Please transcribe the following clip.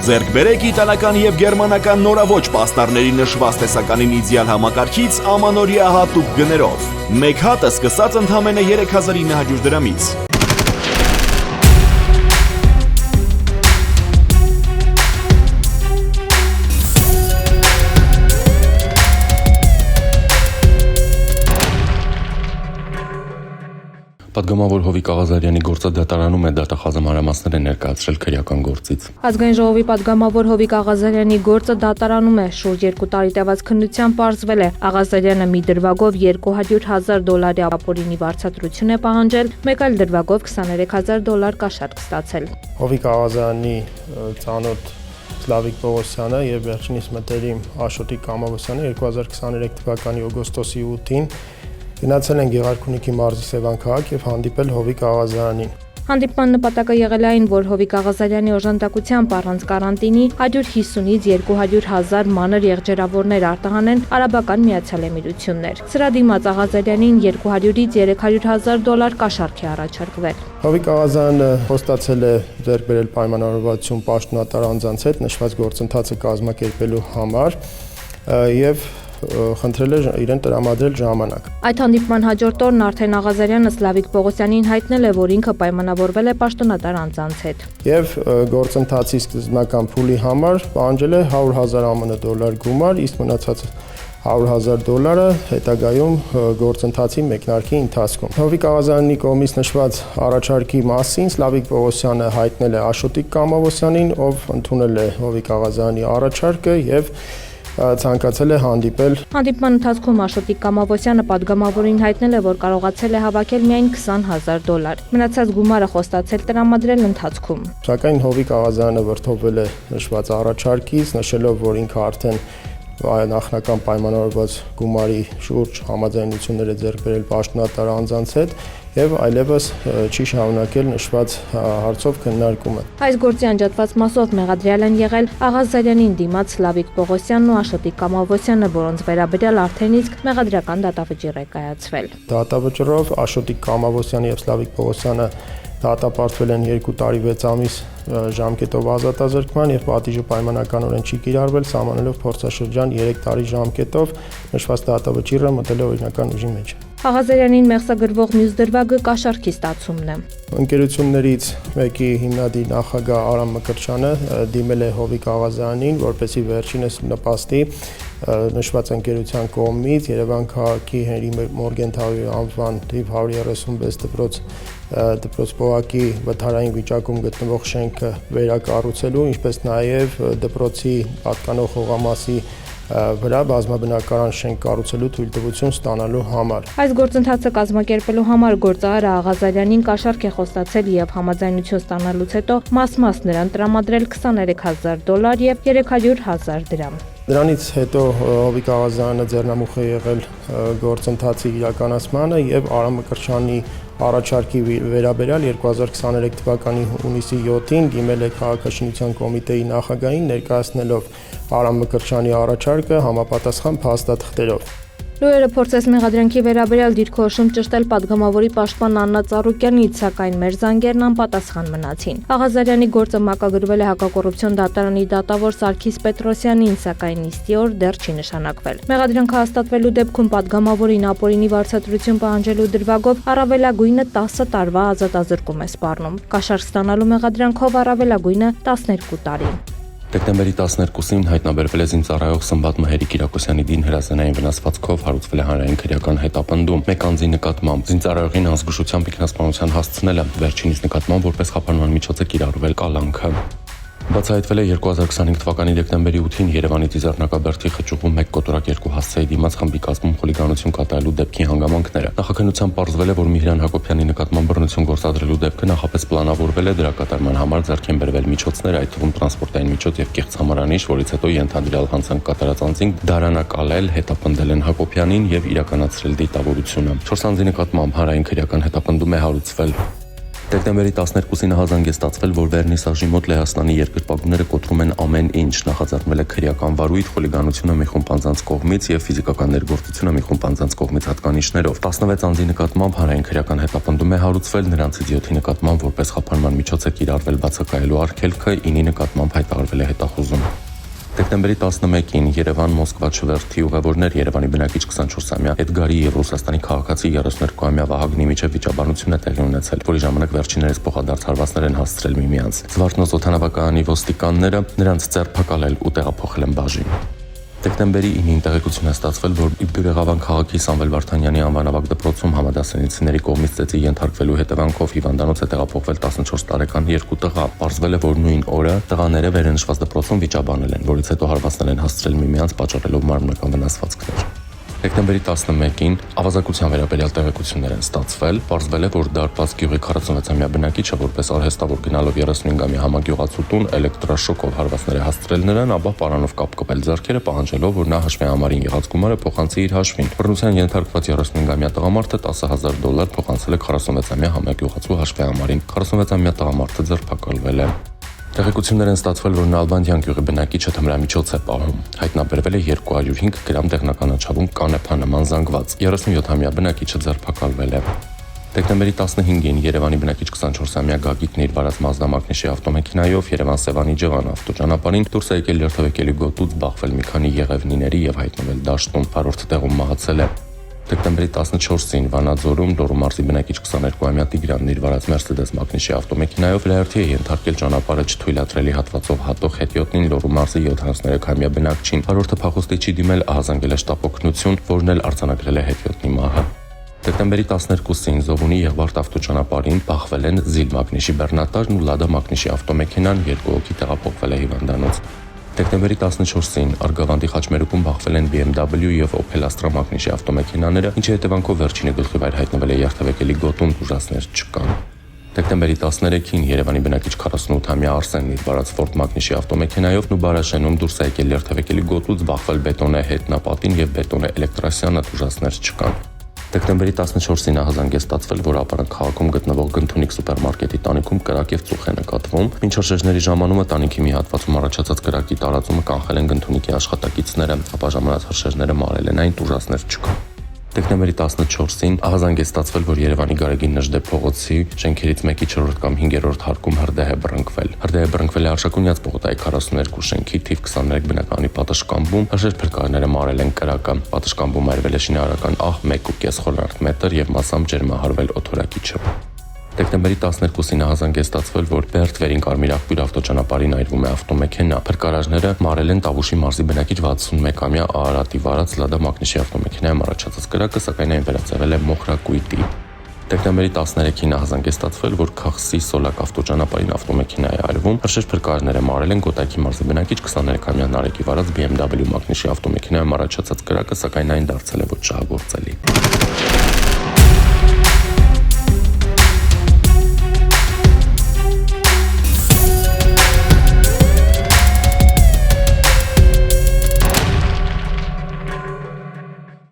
Ձեռք բերեք իտալական եւ գերմանական նորաոճ պաստառների նշված տեսականին իդեալ համակարգից ամանորյա հատուկ գներով։ Մեկ հատը սկսած ընդամենը 3900 դրամից։ Պատգամավոր Հովիկ Աղազարյանի գործը դատարանում է, դատախազը մանրամասներ է ներկայացրել քրեական գործից։ Ազգային ժողովի պատգամավոր Հովիկ Աղազարյանի գործը դատարանում է, շուրջ 2 տարի տևած քննությամբ պարզվել է, Աղազարյանը մի դրվագով $200,000 ապօրինի վարձատրություն է պահանջել, մեկ այլ դրվագով $23,000 կաշառք ստացել։ Հովիկ Աղազարյանի ծանոթ Սլավիկ Պողոսյանը եւ վերջինիս մտերիմ Աշոտիկ Կամավոսյանը 2023 թվականի օգոստոսի 8-ին գնացել են Գեղարքունիքի մարզի Սևան քաղաք եւ հանդիպել Հովիկ Աղազարյանին։ Հանդիպման նպատակը եղել է այն, որ Հովիկ Աղազարյանի օժանդակությամբ առանց կարանտինի 150-ից 200,000 մանր եղջերավորներ արտահանեն Արաբական Միացյալ Էմիրություններ։ Սրա դիմաց Աղազարյանին $200-ից $300,000 կաշառք է առաջարկվել։ Հովիկ Աղազարյանը խոստացել է ձեռք բերել պայմանավորվածություն պաշտոնատար անձանց հետ նշված գործընթացը կազմակերպելու համար եւ խնդրել է իրեն տրամադրել ժամանակ։ Այդ հանդիպման հաջորդ օրն արդեն Աղազարյանը Սլավիկ Պողոսյանին հայտնել է, որ ինքը պայմանավորվել է պաշտոնատար անձանց հետ։ Եվ գործընթացի սկզբնական փուլի համար պահանջել է $100,000 ԱՄՆ գումար, իսկ մնացած $100,000 հետագայում գործընթացի մեկնարկի ընթացքում։ Հովիկ Աղազարյանի կողմից նշված առաջարկի մասին Սլավիկ Պողոսյանը հայտնել է Աշոտիկ Կամավոսյանին, ով ընդունել է Հովիկ Աղազարյանի առաջարկը եւ ցանկացել է հանդիպել։ Հանդիպման ընթացքում Աշոտիկ Կամավոսյանը պատգամավորին հայտնել է, որ կարողացել է հավաքել միայն $20,000։ Մնացած գումարը խոստացել տրամադրել ընթացքում։ Սակայն Հովիկ Աղազարյանը վրդովվել է նշված առաջարկից, նշելով, որ ինքը արդեն նախնական պայմանավորված գումարի շուրջ համաձայնություններ է ձեռք բերել պաշտոնատար անձանց հետ եւ այլևս չի շարունակել նշված հարցով քննարկումը։ Այս գործի անջատված մասով մեղադրյալ են եղել Աղազարյանին դիմաց Սլավիկ Պողոսյանն ու Աշոտիկ Կամավոսյանը, որոնց վերաբերյալ արդեն իսկ մեղադրական դատավճիռ է կայացվել։ Դատավճռով Աշոտիկ Կամավոսյանը եւ Սլավիկ Պողոսյանը դատապարտվել են 2 տարի 6 ամիս ժամկետով ազատազրկման եւ պատիժը պայմանականորեն չի կիրառվել, սահմանելով փորձաշրջան 3 տարի ժամկետով, նշված դատավճիռը մտել է օրինական ուժի մեջ։ Աղազարյանին մեղսագրվող մյուս դրվագը կաշառքի ստացումն է։ Ընկերություններից մեկի հիմնադիր նախագահ Արամ Մկրտչյանը դիմել է Հովիկ Աղազարյանին, որպեսզի վերջինս նպաստի նշված ընկերության կողմից Երևան քաղաքի Հենրի Մորգենթաուի անվան թիվ 136 դպրոց բողոքի վթարային վիճակում գտնվող շենքը վերակառուցելու, ինչպես նաև դպրոցի պատկանող հողամասի վրա բազմաբնակարան շենք կառուցելու թույլտվություն ստանալու համար։ Այս գործընթացը կազմակերպելու համար գործարարը Աղազարյանին կաշառք է խոստացել եւ համաձայնություն ստանալուց հետո մաս-մաս նրան տրամադրել $22,000 եւ $300,000 դրամ։ Դրանից հետո Հովիկ Աղազարյանը ձեռնամուխ է եղել գործընթացի իրականացմանը եւ Արամ Մկրտչյանի առաջարկի վերաբերյալ 2023 թվականի հունիսի 7-ին դիմել է քաղաքաշինության կոմիտեի նախագահին ներկայացնելով Արամ Մկրտչյանի առաջարկը համապատասխան փաստաթղթերով։ Լույերը փորձեց մեղադրանքի վերաբերյալ դիրքորոշում ճշտել պատգամավորի պաշտպան Աննա Ծառուկյանից, սակայն մեր զանգերն անպատասխան մնացին։ Աղազարյանի գործը մակագրվել է հակակոռուպցիոն դատարանի դատավոր Սարգիս Պետրոսյանին, սակայն նիստի օր դեռ չի նշանակվել։ Մեղադրանքը հաստատվելու դեպքում պատգամավորին ապօրինի վարձատրություն պահանջելու դրվագով առավելագույնը 10 տարվա ազատազրկում է սպառնում։ Կաշառք ստանալու մեղադրանքով առավելագույնը 12 տարի։ Դեկտեմբերի 12-ին հայտնաբերվել է զինծառայող Սմբատ Մհերի Կիրակոսյանի դին հրազենային վնասվածքով հարուցվել է հանրային քրեական հետապնդում մեկ անձի նկատմամբ։ Զինծառայողին անզգուշությամբ ինքնասպանության հասցնելը, վերջինիս նկատմամբ որպես խափանման միջոց է կիրառվել կալանքը։ Բացահայտվել է 2025 թվականի դեկտեմբերի 8-ին Երևանի Տիզարնակաբերդի խճուղում 1 կոտորակ 2 հասցեի դիմաց խմբի կազմում խուլիգանություն կատարելու դեպքի հանգամանքները։ Նախաքննությամբ պարզվել է, որ Միհրան Հակոբյանի նկատմամբ բռնություն գործադրելու դեպքը նախապես պլանավորվել է, դրա կատարման համար ձեռք են բերվել միջոցներ, այդ թվում տրանսպորտային միջոց եւ կեղծ համարանիշ, որից հետո ենթադրյալ հանցանք կատարած անձին դարանակալել, հետապնդել են Հակոբյանին եւ իրականացրել դիտավորությունը։ 4 անձի նկատմամբ հանրային քրեական հետապնդում է հարուցվել։ Դեկտեմբերի 12-ին հազանգ է ստացվել, որ Վերնիսաժի մոտ Լեհաստանի երկրպագուները կոտրում են ամեն ինչ, նախաձեռնել է քրեական վարույթ, խուլիգանությունը մի խումբ անձանց կողմից եւ ֆիզիկական ներգործությունը մի խումբ անձանց կողմից հատկանիշներով։ 16 անձի նկատմամբ հանրային քրեական հետապնդում է հարուցվել, նրանցից 7-ի նկատմամբ որպես խափանման միջոց է կիրառվել բացակայելու արգելքը, 9-ի նկատմամբ հայտարարվել է Դեկտեմբերի 11-ին Երևան-Մոսկվա չվերթի ուղևորներ Երևանի բնակիչ 24-ամյա Էդգարի եւ Ռուսաստանի քաղաքացի 32-ամյա Վահագնի միջև վիճաբանություն է տեղի ունեցել, որի ժամանակ վերջիններս փոխադարձ հարվածներ են հասցրել միմյանց։ Զվարթնոց օդանավակայանի ոստիկանները նրանց ձերբակալել ու տեղափոխել են բաժին։ Դեկտեմբերի 9-ին տեղեկություն է ստացվել, որ Բյուրեղավան քաղաքի Սամվել Վարդանյանի անվանավակ դպրոցում համադասարանցիների կողմից ծեծի ենթարկվելու հետևանքով հիվանդանոց է տեղափոխվել 14 տարեկան երկու տղա։ Պարզվել է, որ նույն օրը տղաները վերընշված դպրոցում վիճաբանել են, որից հետո հարվածներ են հասցրել միմյանց, պատճառելով մարմնական վնասվածքներ։ Դեկտեմբերի 11-ին ավազակության վերաբերյալ տեղեկություններ են ստացվել, պարզվել է, որ Դարպաց գյուղի 46-ամյա բնակիչը որպես արհեստավոր գնալով 35-ամյա համագյուղացու տուն էլեկտրաշոկով հարվածներ է հասցրել նրան, ապա պարանով կապել ձեռքերը, պահանջելով, որ նա հաշվի համարին եղած գումարը փոխանցի իր հաշվին։ Բռնության ենթարկված 35-ամյա տղամարդը $10,000 փոխանցել է 46-ամյա համագյուղացու հաշվի համարին։ 46-ամյա տղամարդը ձերբակալվել է։ Տեղեկություններ են ստացվել, որ Նալբանդյան գյուղի բնակիչը թմրամիջոց է պահում։ Հայտնաբերվել է 205 գրամ տեղնականաչավուն կանեփանման զանգված։ 37-ամյա բնակիչը ձերբակալվել է։ Դեկտեմբերի 15-ին Երևանի բնակիչ 24-ամյա Գագիկն իր վարած Mazda մակնիշի ավտոմեքենայով Երևան-Սևանի Ջղան ավտոճանապարհին դուրս է եկել երթևեկելի գոտուց, բախվել մի քանի եղևնիների եւ հայտնվել դաշտում, վարորդը տեղում մահացել է։ Դեկտեմբերի 14-ին Վանաձորում Լոռու մարզի բնակիչ 22-ամյա Տիգրանն իր վարած Mercedes մակնիշի ավտոմեքենայով լրիվ է ենթարկել ճանապարհը չթույլատրելի հատվածով հատող հետիոտնին Լոռու մարզի 73-ամյա բնակչին։ Վարորդը փախուստի չի դիմել, ահազանգել է շտապօգնություն, որն էլ արձանագրել է հետիոտնի մահը։ Դեկտեմբերի 12-ին Զովունի Եղվարդ ավտոճանապարհին բախվել են Զիլ մակնիշի բեռնատարն ու Լադա մակնիշի ավտոմեքենան, երկու հոգի տեղափոխվել է հիվանդանոց։ Դեկտեմբերի 14-ին Արգավանդի խաչմերուկում բախվել են BMW եւ Opel Astra մակնիշի ավտոմեքենաները, ինչի հետևանքով վերջինը գլխիվայր հայտնվել է երթևեկելի գոտում, ուժասներ չկան։ Դեկտեմբերի 13-ին Երևանի բնակիչ 48-ամյա Արսենն իր վարած Ford մակնիշի ավտոմեքենայով Նուբարաշենում դուրս է եկել երթևեկելի գոտուց, բախվել բետոնե հետնապատին եւ բետոնե էլեկտրասյանը, ուժասներ չկան։ Դեկտեմբերի 14-ին ահազանգ է ստացվել, որ Ապարանք քաղաքում գտնվող Գնթունիք սուպերմարկետի տանիքում կրակ եւ ծուխ է նկատվում։ Մինչ շրջների ժամանումը տանիքի մի հատվածում առաջացած կրակի տարածումը կանխել են Գնթունիքի աշխատակիցները, ապա ժամանած հրշեջները մարել են այն, ուժասներ չկան։ Դեկտեմբերի 14-ին ահազանգ է ստացվել, որ Երևանի Գարեգին Նժդե փողոցի շենքերից մեկի 4-րդ կամ 5-րդ հարկում հրդեհ է բռնկվել։ Հրդեհը բռնկվել է Արշակունյաց պողոտայի 42 շենքի թիվ 23 բնականի պատշգամբում, հրշեջ փրկարները մարել են կրակը։ Պատշգամբում արվել է շինարարական աղ 1.5 խորհրդ մետր եւ մասամբ ջերմահարվել օթորակիչը։ Դեկտեմբերի 12-ին ահազանգ է ստացվել, որ Բերդվերին Կարմիր աղբյուր ավտոճանապարհին այրվում է ավտոմեքենա։ Փրկարարները մարել են Տավուշի մարզի բնակիչ 61-ամյա Արարատի վարած Լադա մակնիշի ավտոմեքենայում առաջացած կրակը, սակայն այն վերածվել է մոխրակույտի։ Դեկտեմբերի 13-ին ահազանգ է ստացվել, որ Քախսի Սոլակ ավտոճանապարհին ավտոմեքենա է այրվում։ Հրշեջ փրկարարները մարել են Կոտայքի մարզի բնակիչ 23-ամյա Նարեկի վարած BMW մակնիշի ավտոմեքենայում առաջացած կրակը, սակայն այն դարձել է ոչ շահագործելի։